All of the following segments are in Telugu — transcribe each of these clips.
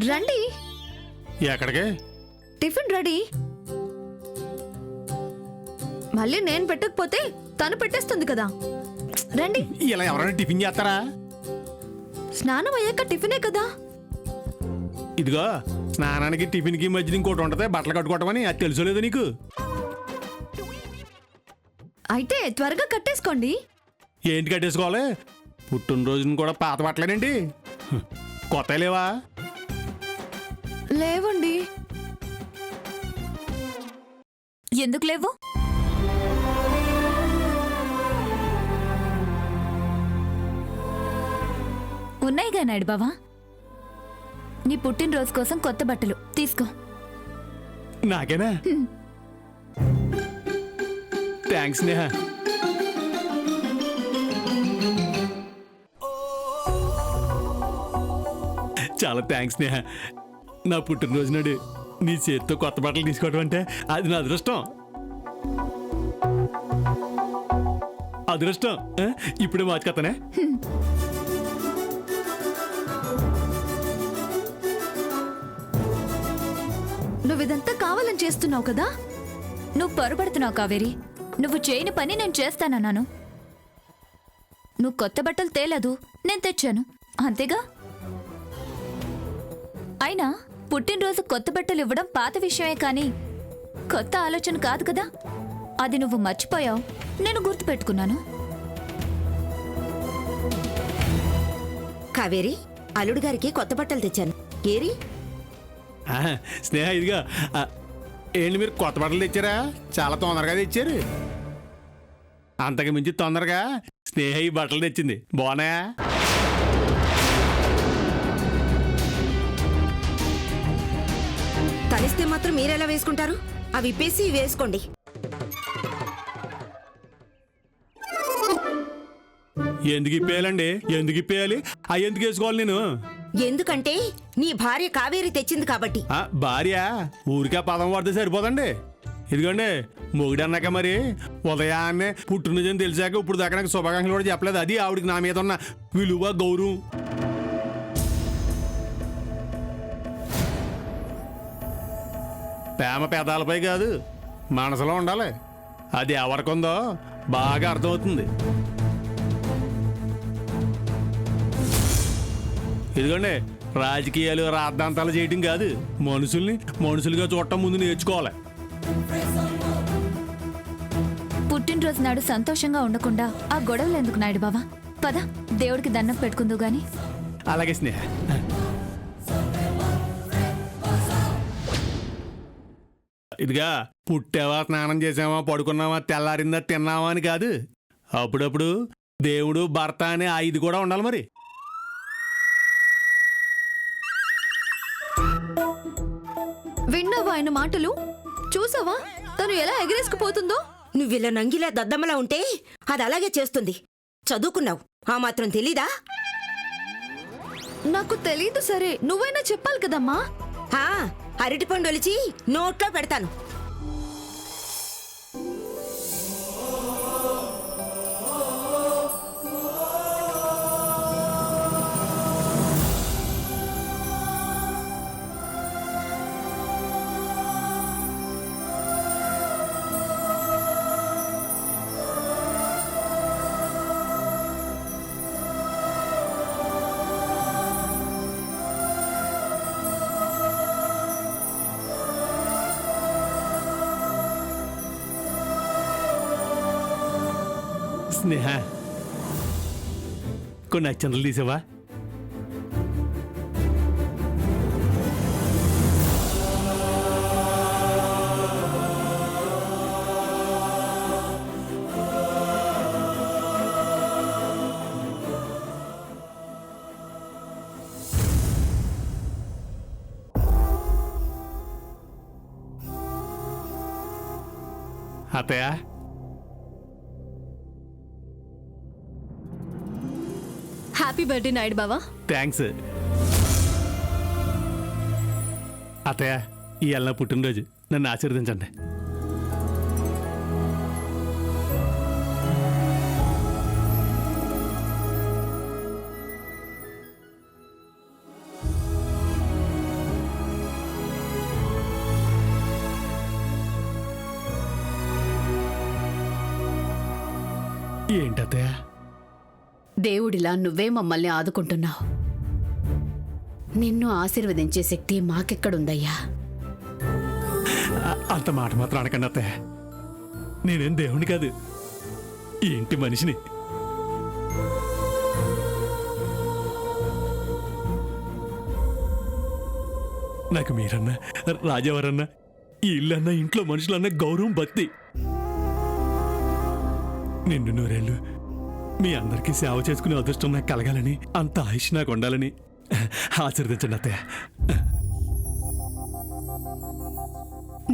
రండి. ఎక్కడికి? Tiffin ready. మళ్ళీ నేను పెట్టకపోతే తను పెట్టేస్తుంది కదా. రండి. ఇలా ఎవరైనా టిఫిన్ చేస్తారా? స్నానం అయ్యాక టిఫినే కదా. ఇదిగో స్నానానికి టిఫిన్కి మధ్య ఇంకోటి ఉంటది, బట్టలు కట్టుకోవటమని. అది తెలుసోలేదు నీకు? అయితే త్వరగా కట్టేసుకోండి. ఏంటి కట్టేసుకోవాలి? పుట్టినరోజుని కూడా పాత బట్టలేనండి, కొత్త లేవా? లేవండి. ఎందుకు లేవు? ఉన్నాయిగా నాయుడు బావా, నీ పుట్టినరోజు కోసం కొత్త బట్టలు తీసుకో. నాకేనా? థ్యాంక్స్ నేహ. చాలా థ్యాంక్స్ నేహ. నా పుట్టినరోజు నాడు నీ చేతితో కొత్త బట్టలు తీసుకోవడం అంటే అది నా అదృష్టం. అదృష్టం ఇప్పుడే మార్చుకొస్తానే. నువ్వు ఇదంతా కావాలని చేస్తున్నావు కదా. నువ్వు పొరపడుతున్నావు కావేరి. నువ్వు చేయని పని నేను చేస్తానన్నాను. నువ్వు కొత్త బట్టలు తేలేదు, నేను తెచ్చాను, అంతేగా. అయినా పుట్టినరోజు కొత్త బట్టలు ఇవ్వడం పాత విషయమే కానీ కొత్త ఆలోచన కాదు కదా. అది నువ్వు మర్చిపోయావు, నేను గుర్తుపెట్టుకున్నాను. కావేరి, అల్లుడు గారికి కొత్త బట్టలు తెచ్చాను. ఏరి స్నేహ, ఇదిగా. ఏంటి మీరు కొత్త బట్టలు తెచ్చారా? చాలా తొందరగా తెచ్చారు. అంతకు మించి తొందరగా స్నేహ ఈ బట్టలు తెచ్చింది. బాగున్నాయా? తలిస్తే మాత్రం మీరెలా వేసుకుంటారు? అవి ఇప్పేసి వేసుకోండి. ఎందుకు ఇప్పేయాలండి? ఎందుకు ఇప్పేయాలి? అవి ఎందుకు వేసుకోవాలి నేను? ఎందుకంటే నీ భార్య కావేరి తెచ్చింది కాబట్టి. భార్య ఊరికే పదం వాడితే సరిపోదండి. ఇదిగోండి, మొగుడు అన్నాక మరి ఉదయాన్నే పుట్టినరోజు తెలిసాక ఇప్పుడు దాకా నాకు శుభాకాంక్షలు కూడా చెప్పలేదు. అది ఆవిడికి నా మీద ఉన్న విలువ, గౌరవం. ప్రేమ పెదాలపై కాదు, మనసులో ఉండాలి. అది ఎవరికొందో బాగా అర్థమవుతుంది. ఇదిగోండి, రాజకీయాలు రాద్ధాంతాలు చేయటం కాదు, మనుషుల్ని మనుషులుగా చూడటం ముందు నేర్చుకోవాలి. పుట్టినరోజు నాడు సంతోషంగా ఉండకుండా ఆ గొడవలు ఎందుకు నాయుడు బావా? పద, దేవుడికి దండం పెట్టుకుందు గాని. అలాగే స్నేహ. ఇదిగా, పుట్టావా, స్నానం చేసావా, పడుకున్నావా, తెల్లారిందా, తిన్నావా అని కాదు, అప్పుడప్పుడు దేవుడు, భర్త అనే ఐదు కూడా ఉండాలి. మరి విన్నావా ఆయన మాటలు? చూసావా తను ఎలా ఎగరేసుకుపోతుందో? నువ్విలా నంగిలా దద్దమ్మలా ఉంటే అది అలాగే చేస్తుంది. చదువుకున్నావు, ఆ మాత్రం తెలీదా? నాకు తెలీదు. సరే, నువ్వైనా చెప్పాలి కదమ్మా. అరటిపండు ఒలిచి నోట్లో పెడతాను. స్నేహ, కొన్ని అచ్చంతలు తీసావా? అత్తయ్య, హ్యాపీ బర్త్డే నాయుడు బావా. థ్యాంక్స్. అత్తయ్య, ఇవాళ నా పుట్టినరోజు, నన్ను ఆశీర్వదించండి. ఏంటత్తయ్య? దేవుడిలా నువ్వే మమ్మల్ని ఆదుకుంటున్నావు. నిన్ను ఆశీర్వదించే శక్తి మాకెక్కడుందయ్యా? అంత మాట మాత్రం అనకండి అత్తయ్య. నేనేం దేవుని కాదు, ఈ ఇంటి మనిషిని. నాకు మీరన్నా, రాజావారన్నా, ఈ ఇల్లన్నా, ఇంట్లో మనుషులన్నా గౌరవం, భక్తి. నిండు నూరేళ్ళు మీ అందరికీ సేవ చేసుకునే అదృష్టం నాకు కలగాలని, అంత ఆయుష్ నాకు ఉండాలని ఆశీర్వదించండి అత్తయ్య.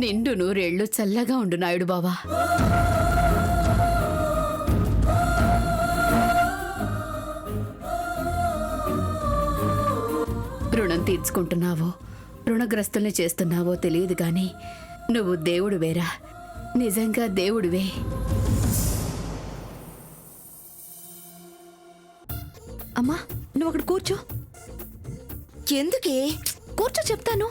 నిండు నూరేళ్లు చల్లగా ఉండు నాయుడు బావా. రుణం తీర్చుకుంటున్నావో రుణగ్రస్తుల్ని చేస్తున్నావో తెలియదు గాని నువ్వు దేవుడు వేరా, నిజంగా దేవుడివే. అమ్మా నువ్వు అక్కడ కూర్చో. ఎందుకే? కూర్చో చెప్తాను.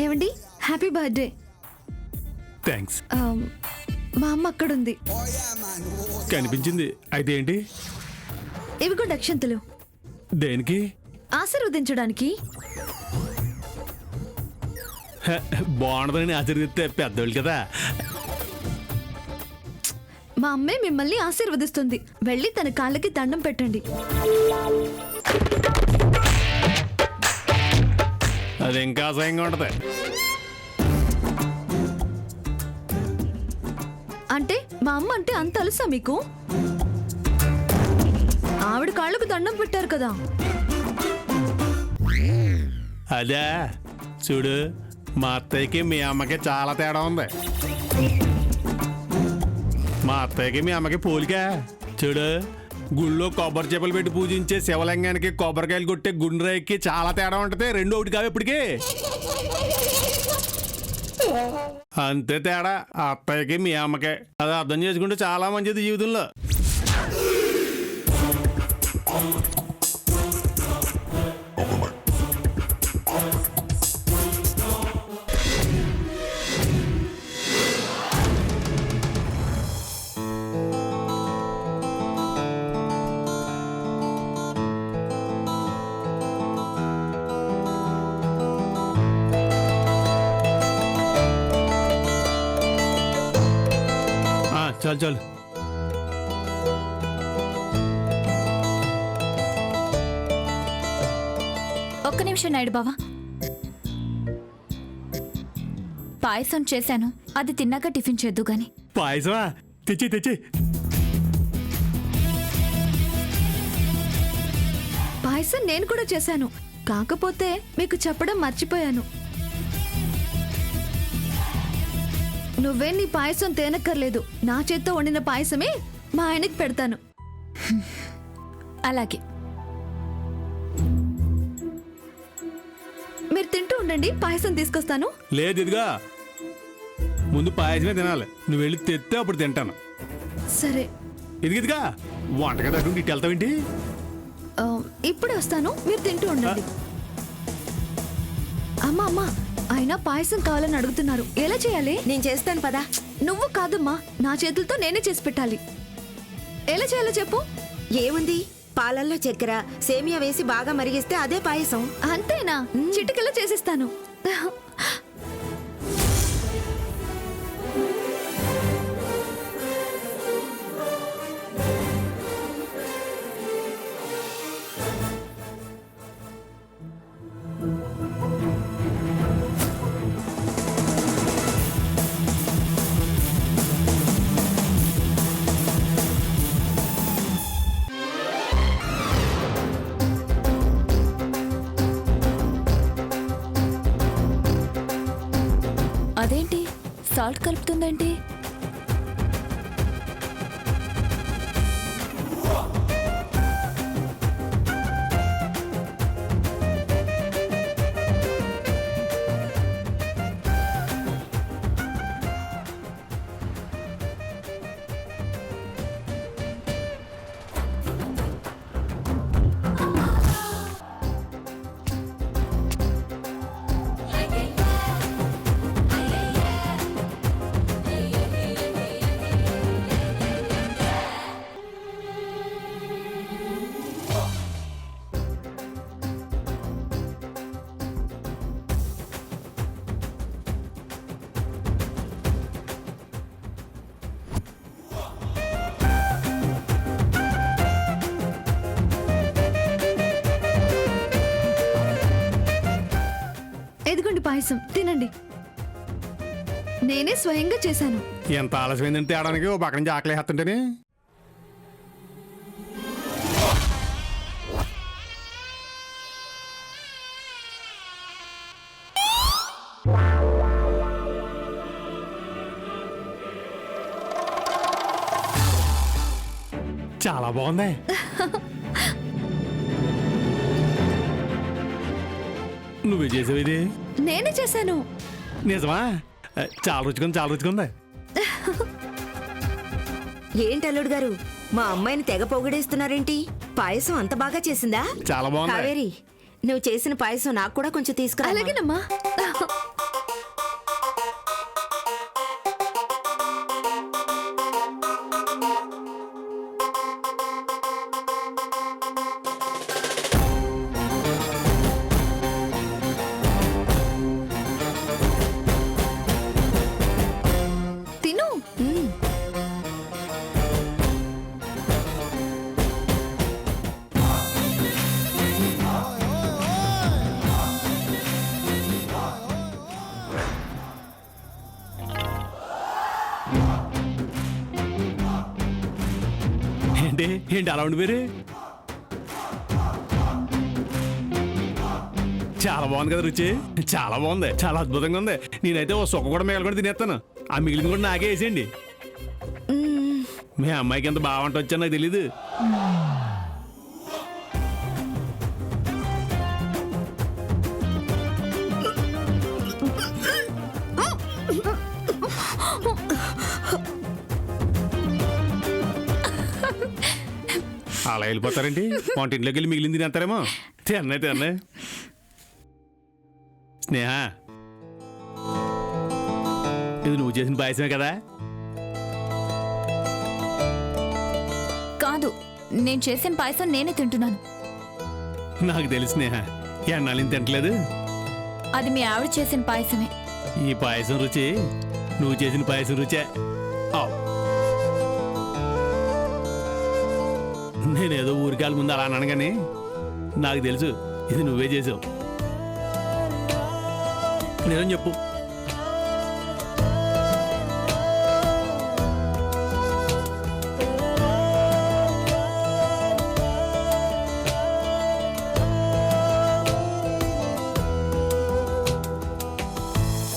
ఏమండి, హ్యాపీ బర్త్డే. థ్యాంక్స్. మా అమ్మ అక్కడుంది. కనిపించింది. అయితే ఏంటి? ఇవి కూడా అక్షంతలు. దేనికి? ఆశీర్వదించడానికి. బాగుండదని ఆశీర్వదిస్తే పెద్దోళ్ళు కదా. మా అమ్మే మిమ్మల్ని ఆశీర్వదిస్తుంది. వెళ్ళి తన కాళ్ళకి దండం పెట్టండి. అది ఇంకా అసహ్యంగా ఉంటది. అంటే మా అమ్మ అంటే అంత అలుసా మీకు? ఆవిడ కాళ్ళకు దండం పెట్టారు కదా. అదే చూడు, మా అత్తయ్యకి మీ అమ్మకి చాలా తేడా ఉంది. మా అత్తయ్యకి మీ అమ్మకి పోలిక. చూడు, గుళ్ళో కొబ్బరి చెప్పులు పెట్టి పూజించే శివలింగానికి కొబ్బరికాయలు కొట్టే గుండ్రాయికి చాలా తేడా ఉంటుంది. రెండు ఒకటి కావు ఇప్పటికి. అంతే తేడా అత్తయ్యకి మీ అమ్మకే. అది అర్థం చేసుకుంటే చాలా మంచిది జీవితంలో. చాలు చాలు. ఒక్క నిమిషం నాయుడు బావా. పాయసం చేశాను, అది తిన్నాక టిఫిన్ చేద్దు గాని. పాయసమా? తెచ్చి తెచ్చి. పాయసం నేను కూడా చేశాను, కాకపోతే మీకు చెప్పడం మర్చిపోయాను. నువ్వే నీ పాయసం తేనక్కర్లేదు. నా చేత్తో వండిన పాయసమే మా ఆయనకి పెడతాను. అలాగే. మీరు తింటూ ఉండండి, పాయసం తీసుకొస్తాను. లేదు, ఇదిగా ముందు పాయసమే తినాలి. నువ్వు వెళ్ళి తెస్తే అప్పుడు తింటాను. సరే. ఇదిగా వంటగది అటు ఇటు వెళ్తావేంటి? ఇప్పుడే వస్తాను, మీరు తింటూ ఉండండి. అమ్మా అమ్మా, అయినా పాయసం కావాలని అడుగుతున్నారు. ఎలా చేయాలి? నేను చేస్తాను పదా. నువ్వు కాదమ్మా, నా చేతులతో నేనే చేసి పెట్టాలి. ఎలా చేయాలో చెప్పు. ఏముంది, పాలల్లో చక్కెర సేమియా వేసి బాగా మరిగిస్తే అదే పాయసం. అంతేనా? చిటికలో చేసిస్తాను. అదేంటి సాల్ట్ కలుపుతుందేంటి? పాయసం తినండి. నేనే స్వయంగా చేశాను. ఎంత ఆలస్యమైందని తేడానికి ఓ పక్క నుంచి ఆకలి వేస్తుంటేనే. చాలా బాగుంది. నువ్వే చేసావు ఇది? నేనే చేశాను. నిజమా? చాలా రుచిగా ఉంది. ఏంటి అల్లుడు గారు, మా అమ్మాయిని తెగ పొగిడేస్తున్నారేంటి? పాయసం అంత బాగా చేసిందా? చాలా బాగుంది. కావేరి, నువ్వు చేసిన పాయసం నాకు కూడా కొంచెం తీసుకురా. అలాగేనమ్మా. తిను. ఏంటి అలా ఉండిపోయారు? చాలా బాగుంది కదా రుచి. చాలా బాగుంది, చాలా అద్భుతంగా ఉంది. నేనైతే ఓ సొక్క కూడా మిగలు కూడా తినేస్తాను. ఆ మిగిలింది కూడా నాకే వేసేయండి. మీ అమ్మాయికి ఎంత బాగా వంట వచ్చా నాకు తెలీదు. అలా వెళ్ళిపోతారండి. వంటింట్లోకి వెళ్ళి మిగిలింది తినేస్తారేమో. తిన్నే స్నేహ, ఇది నువ్వు చేసిన పాయసమే కదా? కాదు, నేను చేసిన పాయసం నేనే తింటున్నాను. నాకు తెలుసు స్నేహ, ఎన్నాళ్ళని తింటలేదు. అది మీ ఆవిడ చేసిన పాయసమే. ఈ పాయసం రుచి నువ్వు చేసిన పాయసం రుచే. నేనేదో ఊరికాల ముందు అలా అన్నాను కానీ నాకు తెలుసు ఇది నువ్వే చేసావు. నిజం చెప్పు.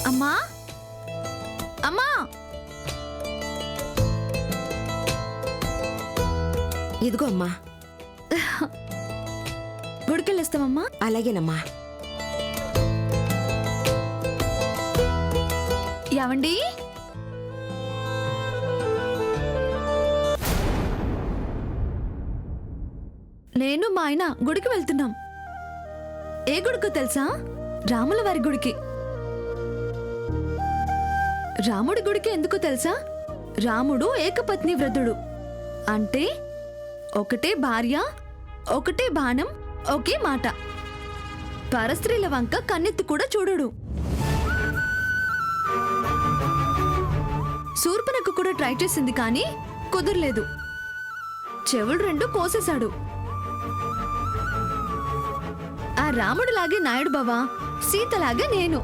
అమ్మా, అమ్మా, ఇదిగో అమ్మా. గుడికెళ్ళొస్తామమ్మా. అలాగేనమ్మా. ఏవండి, నేను మా ఆయన గుడికి వెళ్తున్నాం. ఏ గుడికో తెలుసా? రాముల వారి గుడికి. రాముడి గుడికి ఎందుకో తెలుసా? రాముడు ఏకపత్ని వ్రతుడు. అంటే ఒకటే భార్య, ఒకటే బాణం, ఒకే మాట. పరస్త్రీల వంక కన్నెత్తి కూడా చూడడు. శూర్పణఖ కూడా ట్రై చేసింది కానీ కుదరలేదు. చెవులు రెండు కోసేశాడు. ఆ రాముడిలాగే నాయుడు బావా, సీతలాగే నేను.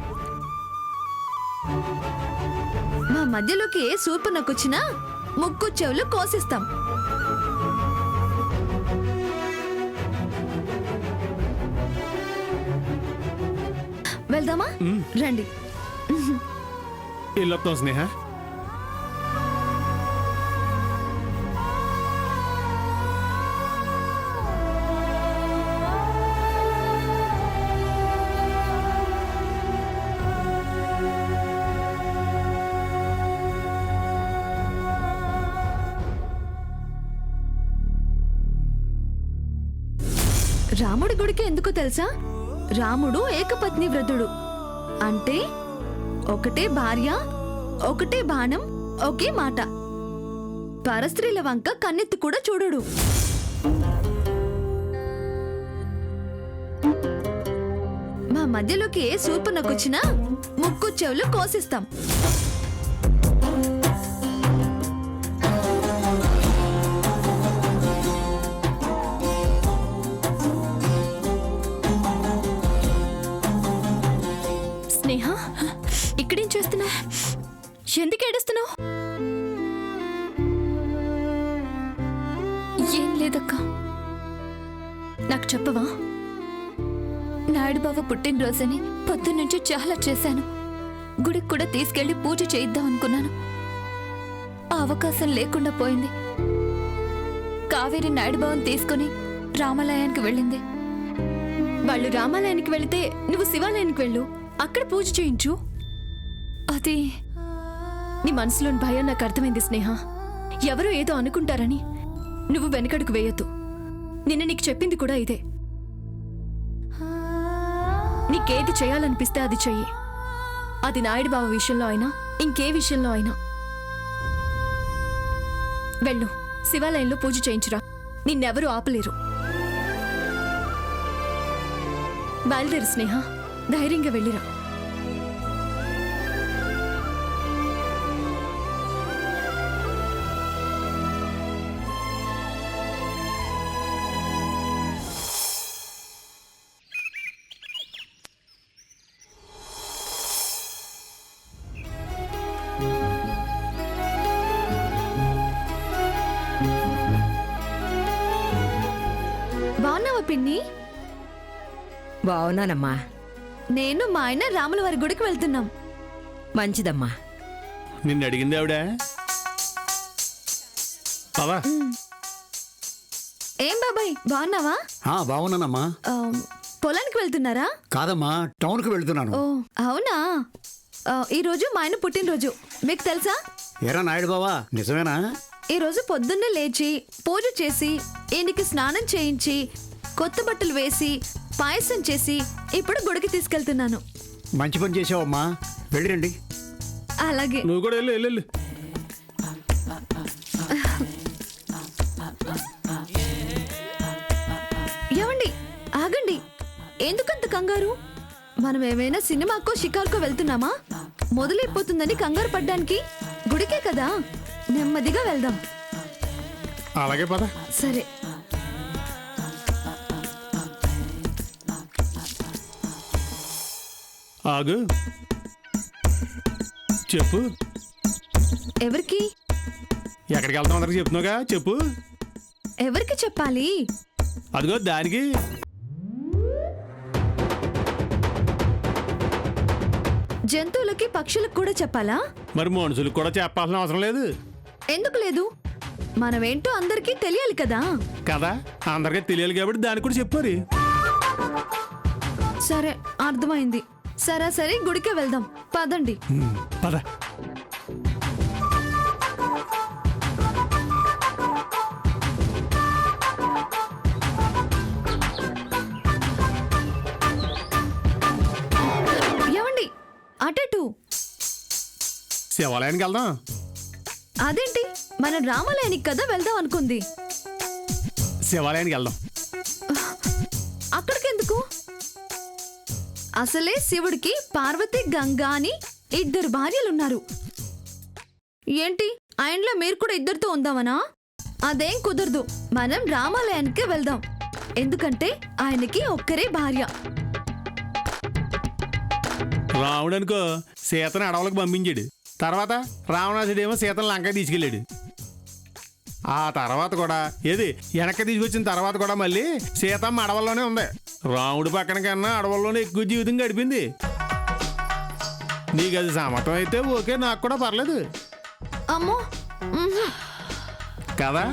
మా మధ్యలోకి ఏ శూర్పణఖొచ్చినా ముక్కు చెవులు కోసిస్తాం. వెళ్దామా? రండి. వెళ్ళొస్తాం స్నేహ. రాముడి గుడికి ఎందుకో తెలుసా? రాముడు ఏకపత్ని వ్రతుడు. అంటే ఒకటే భార్య, ఒకటే బాణం, ఒకే మాట. పరస్త్రీల వంక కన్నెత్తి కూడా చూడడు. మా మధ్యలోకి ఏ శూర్పణఖొచ్చినా ముక్కు చెవులు కోసిస్తాం. స్నేహ, ఇక్కడేం చేస్తున్నావు? ఎందుకు ఏడుస్తున్నావు? ఏం లేదక్కా. నాకు చెప్పవా? నాయుడు బావ పుట్టినరోజని పొద్దున్నుంచి చాలా చేశాను. గుడికి కూడా తీసుకెళ్లి పూజ చేయిద్దాం అనుకున్నాను. ఆ అవకాశం లేకుండా పోయింది. కావేరి నాయుడు బావని తీసుకుని రామాలయానికి వెళ్ళింది. వాళ్ళు రామాలయానికి వెళితే నువ్వు శివాలయానికి వెళ్ళు, అక్కడ పూజ చేయించు. అది నీ మనసులోని భయం నాకు అర్థమైంది స్నేహ. ఎవరో ఏదో అనుకుంటారని నువ్వు వెనకడుకు వేయొద్దు. నిన్న నీకు చెప్పింది కూడా ఇదే. నీకేది చేయాలనిపిస్తే అది చెయ్యి. అది నాయుడు బావ విషయంలో అయినా ఇంకే విషయంలో అయినా. వెళ్ళు, శివాలయంలో పూజ చేయించురా. నిన్నెవరూ ఆపలేరు. బయలుదేరు స్నేహ, ధైర్యంగా వెళ్ళిరా. బాగున్నావా పిన్ని? బావున్నానమ్మా. నేను మా ఆయన రాముల వారి గుడికి వెళ్తున్నాం. మంచిదమ్మా. నిన్ను అడిగింది ఆవిడ. పదా ఏం బాబాయ్, బాగున్నావా? బాగున్నానమ్మా. పొలానికి వెళ్తున్నారా? కాదమ్మా, టౌన్కి వెళ్తున్నాను. ఓ అవునా. ఈరోజు మా ఆయన పుట్టినరోజు, మీకు తెలుసా? ఎరా నాయుడు బావా, నిజమేనా? ఈరోజు పొద్దున్నే లేచి పూజ చేసి ఈయనకి స్నానం చేయించి కొత్త బట్టలు వేసి పాయసం చేసి ఇప్పుడు గుడికి తీసుకెళ్తున్నాను. మంచి పని చేసావమ్మా. వెళ్ళిరండి. అలాగే. నువ్వు కూడా వెళ్ళు వెళ్ళు వెళ్ళు. ఏమండి, ఆగండి. ఎందుకంత కంగారు? మనం ఏమైనా సినిమాకో షికార్కో వెళ్తున్నామా? మొదలైపోతుందని కంగారు పడ్డానికి? గుడికే కదా, నెమ్మదిగా వెళ్దాం. అలాగే పద. సరే. ఆగు, చెప్పు. ఎవరికి? ఎక్కడికి వెళ్తాం అందరికి చెప్తున్నావుగా, చెప్పు. ఎవరికి చెప్పాలి? అదిగో దానికి. జంతువులకి పక్షులకు కూడా చెప్పాలా? మరి మనుషులకు కూడా చెప్పాల్సిన అవసరం లేదు ఎందుకు లేదు? మనమేంటో అందరికీ తెలియాలి కదా. కదా, అందరికీ తెలియాలి కాబట్టి దానికి కూడా చెప్పారు. సరే, అర్థమైంది. సరాసరి గుడికే వెళ్దాం, పదండి. పద. ఏమండి, అటటు. శివాలయానికి వెళ్దాం. అదేంటి, మనం రామాలయానికి కదా వెళ్దాం అనుకుంది. శివాలయానికి వెళ్దాం. అక్కడికెందుకు? అసలే శివుడికి పార్వతి గంగా అని 2 భార్యలున్నారు. ఏంటి, ఆయనలో మీరు కూడా 2తో ఉందామనా? అదేం కుదరదు. మనం రామాలయానికి వెళ్దాం. ఎందుకంటే ఆయనకి ఒక్కరే భార్య. రాముడు అనుకో సీతను అడవులకు పంపించాడు. తర్వాత రావణాసుడేమో సీతను లంక తీసుకెళ్ళాడు. ఆ తర్వాత కూడా ఏది వెనక్కి తీసుకొచ్చిన తర్వాత కూడా మళ్ళీ సీతమ్మ అడవుల్లోనే ఉంది. రాముడి పక్కన కన్నా అడవుల్లోనే ఎక్కువ జీవితం గడిపింది. నీకు అది సమతం అయితే ఓకే, నాకు కూడా పర్లేదు అమ్మో, కదా.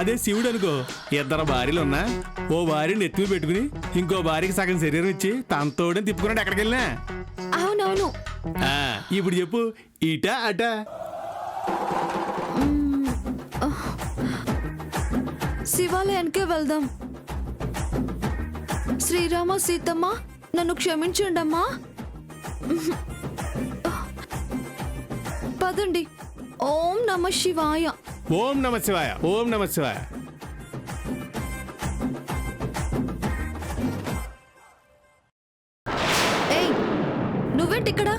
అదే శివుడు అనుకో 2 భార్యలు ఉన్నా ఓ భార్య నెత్తిమి పెట్టుకుని ఇంకో భార్యకి సగం శరీరం ఇచ్చి తనతోడే తిప్పుకున్నాడు ఎక్కడికి వెళ్ళినా. అవునవును. ఇప్పుడు చెప్పు, ఇటా అటా? శివాలయానికే వెళ్దాం. శ్రీరామ సీతమ్మ, నన్ను క్షమించండమ్మా. పదండి. ఓం నమ శివాయ. ఓం నమ శివాయ. ఓం నమ శివాయ. ఏయ్, నువ్వేంటి ఇక్కడ?